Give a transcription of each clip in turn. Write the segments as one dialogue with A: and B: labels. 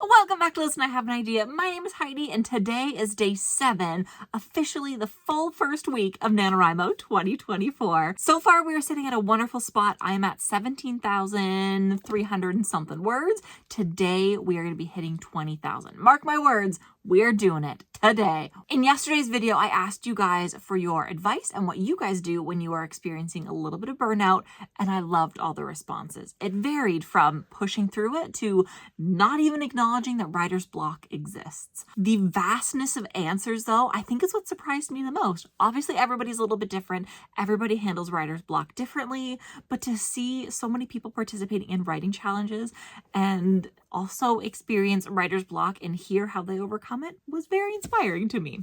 A: Welcome back to Listen, I Have an Idea. My name is Heidi, and today is day 7, officially the full first week of NaNoWriMo 2024. So far, we are sitting at a wonderful spot. I am at 17,300 and something words. Today, we are going to be hitting 20,000. Mark my words, we're doing it today. In yesterday's video, I asked you guys for your advice and what you guys do when you are experiencing a little bit of burnout, and I loved all the responses. It varied from pushing through it to not even acknowledging that writer's block exists. The vastness of answers, though, I think is what surprised me the most. Obviously, everybody's a little bit different. Everybody handles writer's block differently, but to see so many people participating in writing challenges and also experience writer's block and hear how they overcome it was very inspiring to me.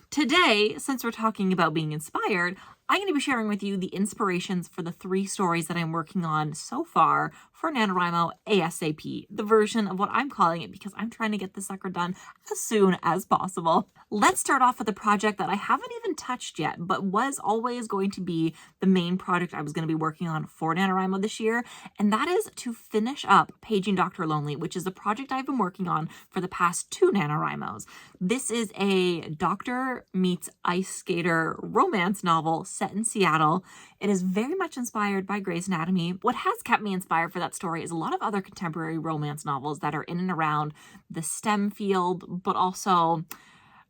A: Today, since we're talking about being inspired, I'm going to be sharing with you the inspirations for the 3 stories that I'm working on so far for NaNoWriMo ASAP, the version of what I'm calling it because I'm trying to get this sucker done as soon as possible. Let's start off with a project that I haven't even touched yet, but was always going to be the main project I was going to be working on for NaNoWriMo this year, and that is to finish up Paging Dr. Lonely, which is the project I've been working on for the past 2 NaNoWriMos. This is a doctor meets ice skater romance novel set in Seattle. It is very much inspired by Grey's Anatomy. What has kept me inspired for that story is a lot of other contemporary romance novels that are in and around the STEM field, but also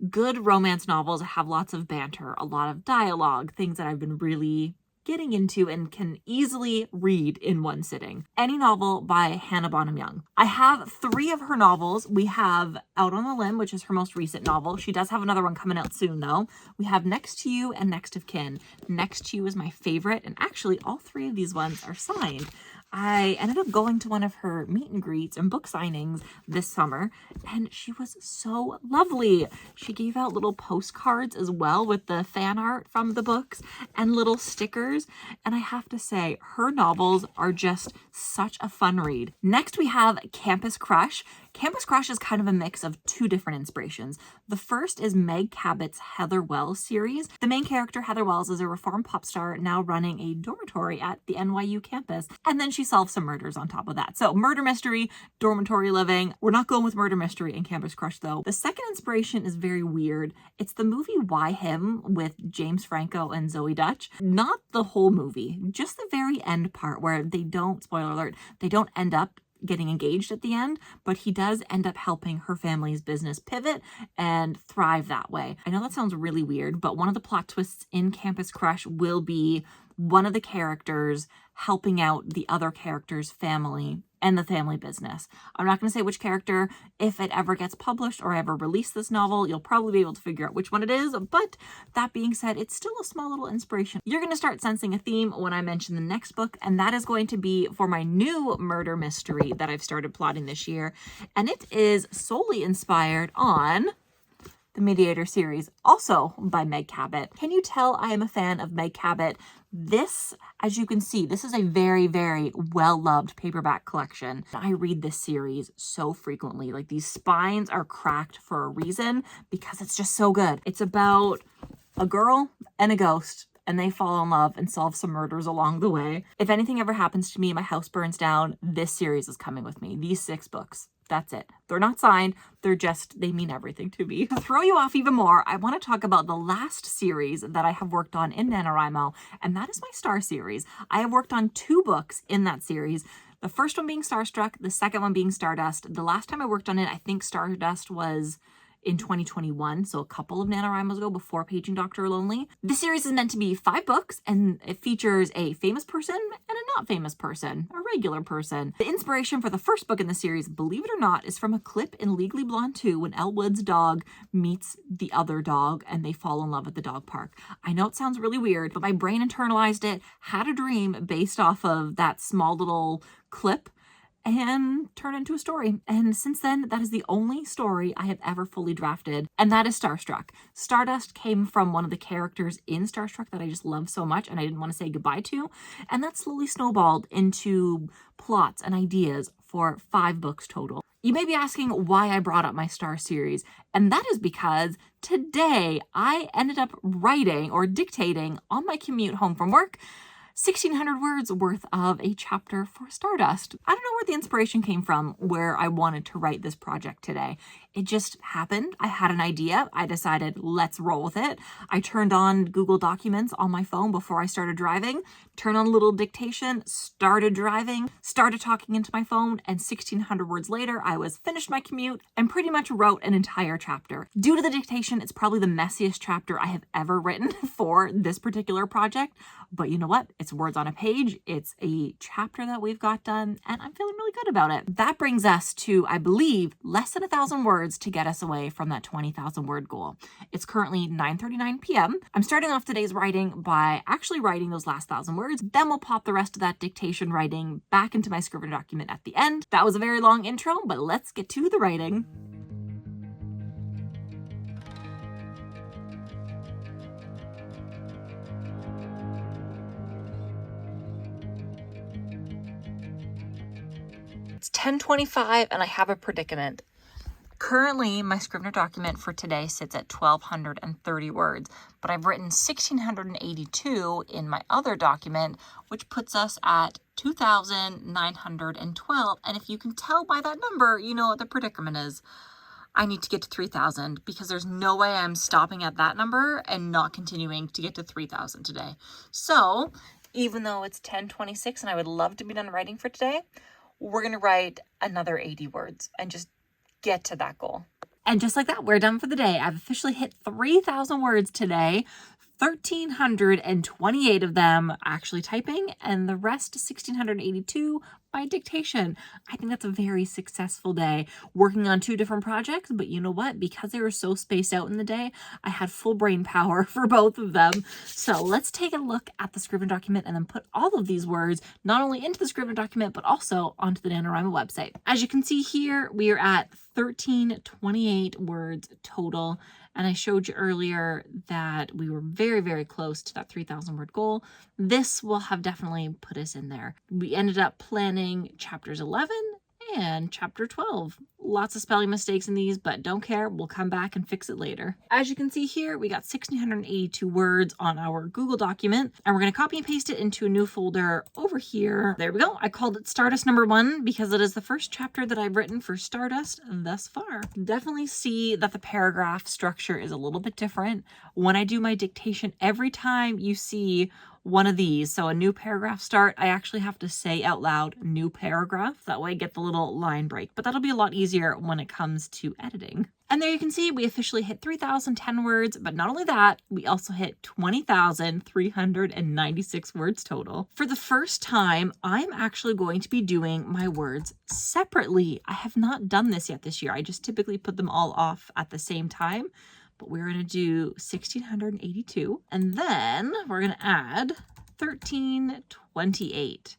A: good romance novels that have lots of banter, a lot of dialogue, things that I've been really getting into and can easily read in one sitting. Any novel by Hannah Bonamy. I have 3 of her novels. We have Out on a Limb, which is her most recent novel. She does have another one coming out soon, though. We have Next to You and Next of Kin. Next to You is my favorite, and actually all 3 of these ones are signed. I ended up going to one of her meet and greets and book signings this summer, and she was so lovely. She gave out little postcards as well with the fan art from the books and little stickers, and I have to say, her novels are just such a fun read. Next, we have Campus Crush. Campus Crush is kind of a mix of 2 different inspirations. The first is Meg Cabot's Heather Wells series. The main character, Heather Wells, is a reformed pop star now running a dormitory at the NYU campus, and then she solves some murders on top of that. So murder mystery, dormitory living. We're not going with murder mystery in Campus Crush, though. The second inspiration is very weird. It's the movie Why Him with James Franco and Zoe Dutch. Not the whole movie, just the very end part where they don't, spoiler alert, they don't end up getting engaged at the end, but he does end up helping her family's business pivot and thrive that way. I know that sounds really weird, but one of the plot twists in Campus Crush will be one of the characters helping out the other character's family and the family business. I'm not going to say which character. If it ever gets published or I ever release this novel, you'll probably be able to figure out which one it is. But that being said, it's still a small little inspiration. You're going to start sensing a theme when I mention the next book, and that is going to be for my new murder mystery that I've started plotting this year. And it is solely inspired on the Mediator Series, also by Meg Cabot. Can you tell I am a fan of Meg Cabot? This, as you can see, this is a very, very well-loved paperback collection. I read this series so frequently. Like, these spines are cracked for a reason because it's just so good. It's about a girl and a ghost, and they fall in love and solve some murders along the way. If anything ever happens to me, my house burns down, this series is coming with me. These 6 books. That's it. They're not signed. They mean everything to me. To throw you off even more, I want to talk about the last series that I have worked on in NaNoWriMo, and that is my Star series. I have worked on 2 books in that series. The first one being Starstruck, the second one being Stardust. The last time I worked on it, I think Stardust was in 2021, so a couple of NaNoWriMos ago before Paging Dr. Lonely. This series is meant to be 5 books, and it features a famous person and a not famous person, a regular person. The inspiration for the first book in the series, believe it or not, is from a clip in Legally Blonde 2 when Elle Wood's dog meets the other dog and they fall in love at the dog park. I know it sounds really weird, but my brain internalized it, had a dream based off of that small little clip, and turn into a story. And since then, that is the only story I have ever fully drafted, and that is Starstruck. Stardust came from one of the characters in Starstruck that I just love so much and I didn't want to say goodbye to, and that slowly snowballed into plots and ideas for 5 books total. You may be asking why I brought up my Star series, and that is because today I ended up writing or dictating on my commute home from work 1,600 words worth of a chapter for Stardust. I don't know where the inspiration came from where I wanted to write this project today. It just happened. I had an idea. I decided, let's roll with it. I turned on Google Documents on my phone before I started driving, turned on a little dictation, started driving, started talking into my phone, and 1,600 words later, I was finished my commute and pretty much wrote an entire chapter. Due to the dictation, it's probably the messiest chapter I have ever written for this particular project, but you know what? It's words on a page. It's a chapter that we've got done, and I'm feeling really good about it. That brings us to, I believe, less than 1,000 words to get us away from that 20,000 word goal. It's currently 9:39 p.m. I'm starting off today's writing by actually writing those last 1,000 words. Then we'll pop the rest of that dictation writing back into my Scrivener document at the end. That was a very long intro, but let's get to the writing. It's 10:25 and I have a predicament. Currently, my Scrivener document for today sits at 1,230 words, but I've written 1,682 in my other document, which puts us at 2,912. And if you can tell by that number, you know what the predicament is. I need to get to 3,000 because there's no way I'm stopping at that number and not continuing to get to 3,000 today. So even though it's 10:26 and I would love to be done writing for today, we're going to write another 80 words and just get to that goal. And just like that, we're done for the day. I've officially hit 3,000 words today, 1,328 of them actually typing, and the rest 1,682 by dictation. I think that's a very successful day. Working on 2 different projects, but you know what? Because they were so spaced out in the day, I had full brain power for both of them. So let's take a look at the Scrivener document and then put all of these words not only into the Scrivener document, but also onto the NaNoWriMo website. As you can see here, we are at 1,328 words total. And I showed you earlier that we were very, very close to that 3,000 word goal. This will have definitely put us in there. We ended up planning chapters 11 and chapter 12. Lots of spelling mistakes in these, but don't care. We'll come back and fix it later. As you can see here, we got 1,682 words on our Google document, and we're going to copy and paste it into a new folder over here. There we go. I called it Stardust number 1 because it is the first chapter that I've written for Stardust thus far. Definitely see that the paragraph structure is a little bit different. When I do my dictation, every time you see one of these, so a new paragraph start, I actually have to say out loud, new paragraph. That way I get the little line break, but that'll be a lot easier when it comes to editing. And there you can see we officially hit 3,010 words, but not only that, we also hit 20,396 words total. For the first time, I'm actually going to be doing my words separately. I have not done this yet this year. I just typically put them all off at the same time. But we're going to do 1,682, and then we're going to add 1,328.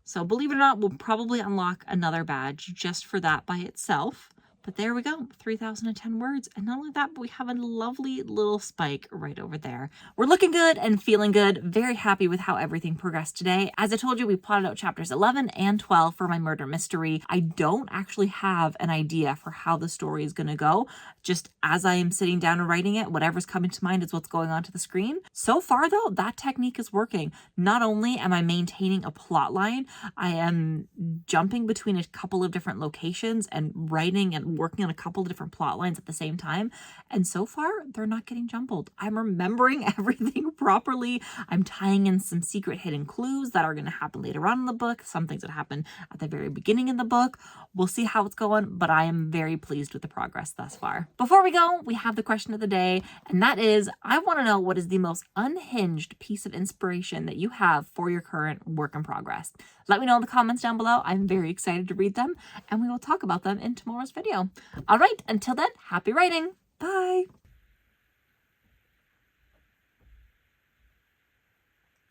A: So believe it or not, we'll probably unlock another badge just for that by itself. But there we go, 3,010 words. And not only that, but we have a lovely little spike right over there. We're looking good and feeling good. Very happy with how everything progressed today. As I told you, we plotted out chapters 11 and 12 for my murder mystery. I don't actually have an idea for how the story is going to go. Just as I am sitting down and writing it, whatever's coming to mind is what's going on to the screen. So far, though, that technique is working. Not only am I maintaining a plot line, I am jumping between a couple of different locations and writing and working on a couple of different plot lines at the same time. And so far, they're not getting jumbled. I'm remembering everything properly. I'm tying in some secret hidden clues that are going to happen later on in the book, some things that happen at the very beginning in the book. We'll see how it's going, but I am very pleased with the progress thus far. Before we go, we have the question of the day, and that is, I want to know what is the most unhinged piece of inspiration that you have for your current work in progress. Let me know in the comments down below. I'm very excited to read them, and we will talk about them in tomorrow's video. All right, until then, happy writing. Bye.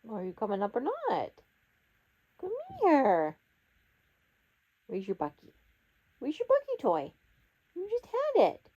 B: Are you coming up or not? Come here. Where's your Bucky? Where's your Bucky toy? You just had it.